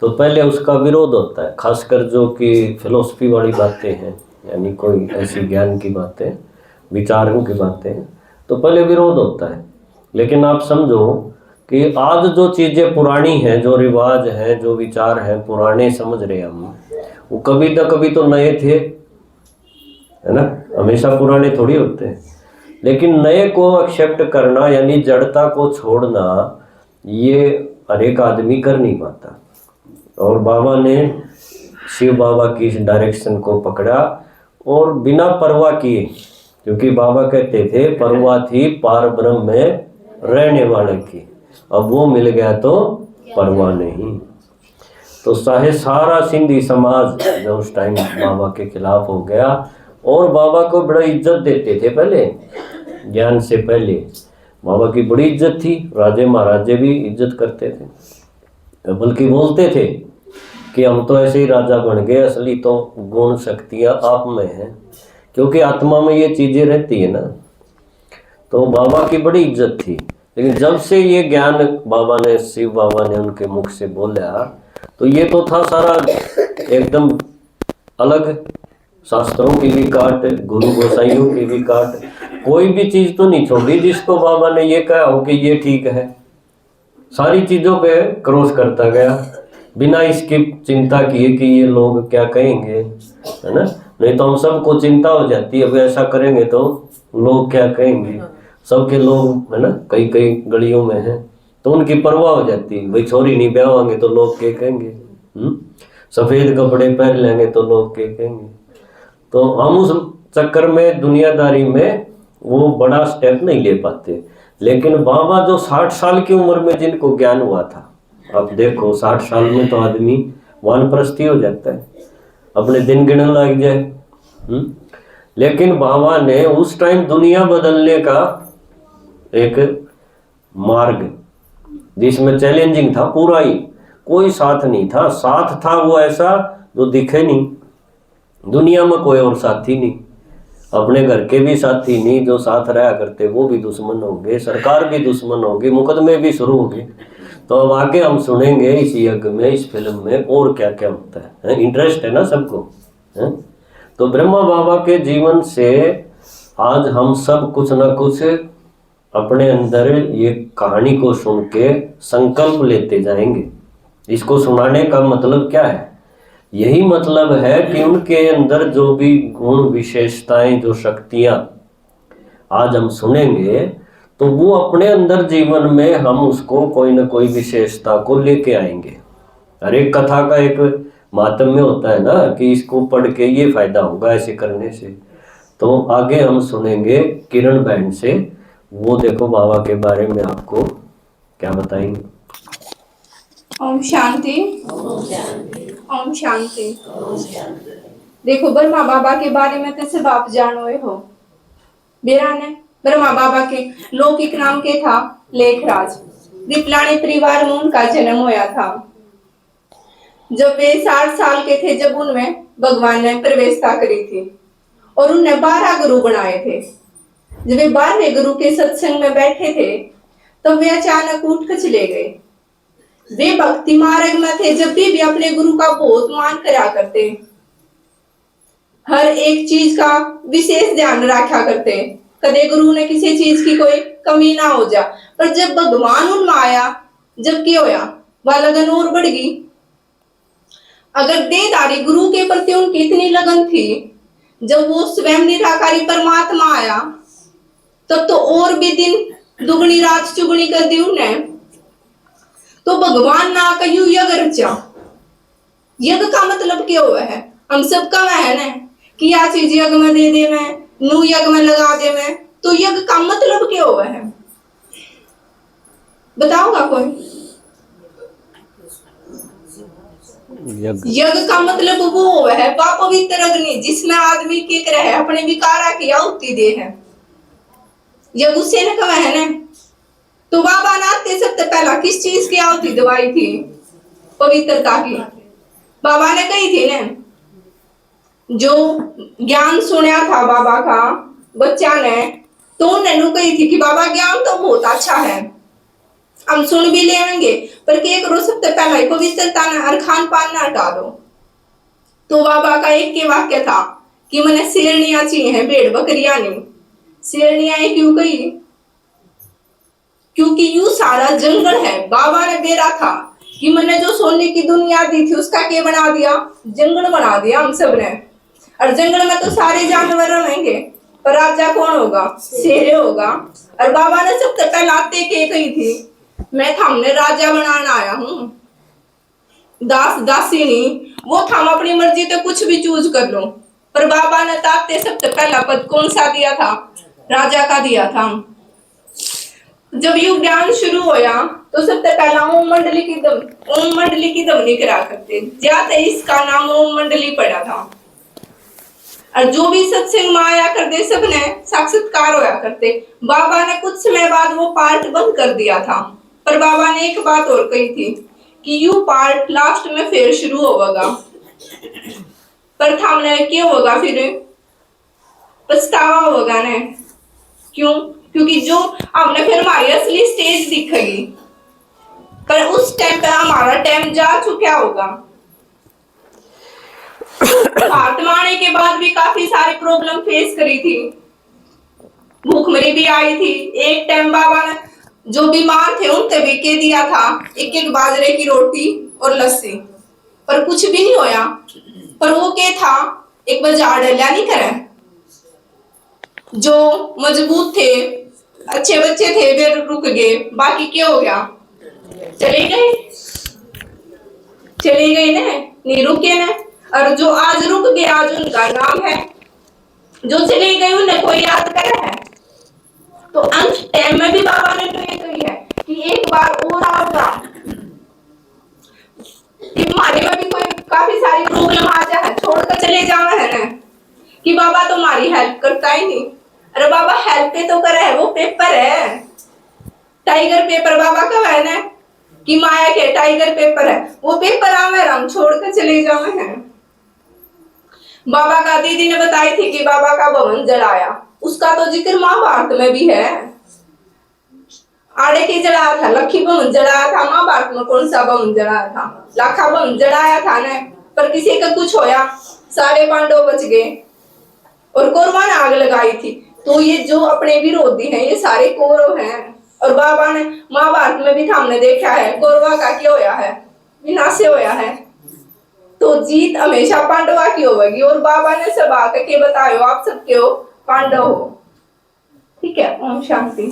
तो पहले उसका विरोध होता है, खासकर जो कि फिलोसफी वाली बातें हैं, यानी कोई ऐसी ज्ञान की बातें, विचारों की बातें, तो पहले विरोध होता है। लेकिन आप समझो कि आज जो चीज़ें पुरानी हैं, जो रिवाज हैं, जो विचार हैं पुराने समझ रहे हैं हम, वो कभी ना कभी तो नए थे, है ना, हमेशा पुराने थोड़ी होते हैं। लेकिन नए को एक्सेप्ट करना यानी जड़ता को छोड़ना, ये हर एक आदमी कर नहीं पाता। और बाबा ने शिव बाबा की इस डायरेक्शन को पकड़ा और बिना परवाह किए, क्योंकि बाबा कहते थे परवाह थी पार ब्रह्म में रहने वाले की, अब वो मिल गया तो परवाह नहीं। तो चाहे सारा सिंधी समाज जो उस टाइम बाबा के खिलाफ हो गया, और बाबा को बड़ा इज्जत देते थे, पहले ज्ञान से पहले बाबा की बड़ी इज्जत थी, राजे महाराजे भी इज्जत करते थे, बल्कि बोलते थे कि हम तो ऐसे ही राजा बन गए, असली तो गुण शक्तियाँ आप में हैं, क्योंकि आत्मा में ये चीज़ें रहती है ना। तो बाबा की बड़ी इज्जत थी। लेकिन जब से ये ज्ञान बाबा ने, शिव बाबा ने उनके मुख से बोला, तो ये तो था सारा एकदम अलग, शास्त्रों की भी काट, गुरु गोसाइयों की भी काट, कोई भी चीज़ तो नहीं छोड़ी जिसको बाबा ने ये कहा हो कि ये ठीक है। सारी चीज़ों पे क्रॉस करता गया, बिना इसकी चिंता किए कि ये लोग क्या कहेंगे, है ना। नहीं तो हम सबको चिंता हो जाती है, अब ऐसा करेंगे तो लोग क्या कहेंगे। सबके लोग, है ना, कई कई गलियों में हैं, तो उनकी परवाह हो जाती है, भाई छोरी नहीं ब्याहोंगे तो लोग क्या कहेंगे, सफ़ेद कपड़े पहन लेंगे तो लोग क्या कहेंगे। तो हम उस चक्कर में, दुनियादारी में वो बड़ा स्टेप नहीं ले पाते। लेकिन बाबा जो 60 साल की उम्र में जिनको ज्ञान हुआ था, अब देखो 60 साल में तो आदमी वानप्रस्थी हो जाता है, अपने दिन गिनने लग जाए। लेकिन बाबा ने उस टाइम दुनिया बदलने का एक मार्ग, जिसमें चैलेंजिंग था पूरा ही, कोई साथ नहीं था, साथ था वो ऐसा जो दिखे नहीं, दुनिया में कोई और साथी नहीं, अपने घर के भी साथी नहीं, जो साथ रहा करते वो भी दुश्मन हो गए, सरकार भी दुश्मन हो गई, मुकदमे भी शुरू हो गए। तो अब आगे हम सुनेंगे इस यज्ञ में, इस फिल्म में और क्या क्या होता है, इंटरेस्ट है ना सबको, है? तो ब्रह्मा बाबा के जीवन से आज हम सब कुछ ना कुछ अपने अंदर ये कहानी को सुन के संकल्प लेते जाएंगे। इसको सुनाने का मतलब क्या है? यही मतलब है कि उनके अंदर जो भी गुण विशेषताएं, जो शक्तियां आज हम सुनेंगे, तो वो अपने अंदर जीवन में हम उसको कोई ना कोई विशेषता को लेके आएंगे। हर एक कथा का एक महात्म्य होता है ना, कि इसको पढ़ के ये फायदा होगा ऐसे करने से। तो आगे हम सुनेंगे किरण बहन से, वो देखो बाबा के बारे में आपको क्या बताएंगे। ओम शांति। ओम शांति। देखो ब्रह्मा बाबा के बारे में कैसे बाप जानो हो। बेरा ने ब्रह्मा बाबा के लौकिक नाम के था लेखराज। दीपलानी परिवार में उनका जन्म होया था। जब वे 60 साल के थे, जब उनमें भगवान ने प्रवेशता करी थी और उन्हें 12 गुरु बनाए थे। जब वे 12वें गुरु के सत्संग में बैठे थे, तब वे अचानक उठ कर चले गए। वे भक्ति मार्ग में थे, जब भी अपने गुरु का बहुत मान करा करते, हर एक चीज का विशेष ध्यान रखा करते, कदे गुरु ने किसी चीज की कोई कमी ना हो जा। पर जब भगवान उनमें आया, जब क्या होया, वह लगन और बढ़ गई। अगर देहधारी गुरु के प्रति उनकी इतनी लगन थी, जब वो स्वयं निराकारी परमात्मा आया, तब तो और भी दिन दुगनी रात चुगनी कर दी उन्हें। तो भगवान ना कयू यज्ञ रचा। यज्ञ का मतलब क्या हुआ है? हम सबका वह है ना कि या चीज यज्ञ में दे दे, मैं नू यज्ञ में लगा दे, मैं तो यज्ञ का मतलब क्या हुआ है? बताओगा कोई? यज्ञ का मतलब वो हुआ है वह पवित्र अग्नि, जिसमें आदमी के रहे अपने विकारा की आहुति दे है। यज्ञ उसे न कहा है ना। तो बाबा नाते सबसे पहला किस चीज की आहुति दवाई थी? पवित्रता की। बाबा ने कही थी ना, जो ज्ञान सुना था बाबा का बच्चा ने, तो उन्होंने कही थी कि बाबा ज्ञान तो बहुत अच्छा है, हम सुन भी लेंगे, पर क्या करो, सबसे पहला ही पवित्रता ना और खान पान ना हटा दो। तो बाबा का एक के वाक्य था कि मैंने शेरनियां चाहिए है, भेड़ बकरियां नहीं। शेरनियां क्यों कही? क्योंकि यू सारा जंगल है, बाबा ने बेरा था कि मैंने जो सोने की दुनिया दी थी उसका क्या बना दिया? जंगल बना दिया हम सब ने। और जंगल में तो सारे जानवर रहेंगे, पर राजा कौन होगा? शेर होगा। और बाबा ने सबसे पहले आते के कही थी, मैं थामने राजा बनाना आया हूँ, दास दासी नहीं। वो थाम अपनी मर्जी तो कुछ भी चूज कर लो, पर बाबा ने ताकते सबसे पहला पद कौन सा दिया था? राजा का दिया था। जब युग ज्ञान शुरू होया तो सबसे पहला ओम मंडली की ध्वनि करा करते, ज्यादा इसका नाम ओम मंडली पड़ा था। और जो भी सत्संग में आया करते सबने साक्षात्कार होया करते। बाबा ने कुछ समय बाद वो पार्ट बंद कर दिया था, पर बाबा ने एक बात और कही थी कि यू पार्ट लास्ट में फिर शुरू होगा। पर थामने क्यों होगा? फिर पछतावा होगा ने। क्यों? क्योंकि जो हमने फिर हमारी असली स्टेज दिखेगी, पर उस टाइम पे हमारा टाइम जा चुका होगा। भारत में आने के बाद भी काफी सारी प्रॉब्लम फेस करी थी, भूखमरी भी आई थी। एक टाइम बाबा ने जो बीमार थे उनसे भी कह दिया था एक एक बाजरे की रोटी और लस्सी, पर कुछ भी नहीं होया। पर वो क्या था, एक बाजार डलिया नहीं करे। जो मजबूत थे, अच्छे बच्चे थे, वे रुक गए, बाकी क्या हो गया? चले गए ना, नहीं रुके ना। और जो आज रुक गए, आज उनका नाम है। जो चले गए उन्हें कोई याद करे है? तो अंत टाइम में भी बाबा ने तो ये कही है कि एक बार और आऊंगा। हमारे में भी कोई काफी सारी प्रॉब्लम आ जाए, छोड़कर चले जाना है ना, कि बाबा तुम्हारी हेल्प करता ही नहीं। अरे बाबा हेल्प पे तो करे है, वो पेपर है, टाइगर पेपर बाबा का है ना, कि माया के टाइगर पेपर है, वो पेपर आवे हम छोड़कर चले जावे हैं। बाबा का दीदी ने बताई थी कि बाबा का भवन जलाया, उसका तो जिक्र महाभारत में भी है। आड़े की जलाया था, लखी भवन जलाया था, महाभारत में कौन सा भवन जलाया था? लाखा भवन जलाया था ने, पर किसी का कुछ होया, सारे पांडव बच गए और कौरवा ने आग लगाई थी। तो ये जो अपने विरोधी हैं ये सारे कौरव हैं। और बाबा ने महाभारत में भी हमने देखा है कौरवा का क्या होया है, विनाश होया है। तो जीत हमेशा पांडवा की होगी, और बाबा ने सब आकर के बतायो आप सबके हो पांडव हो। ठीक है, ओम शांति।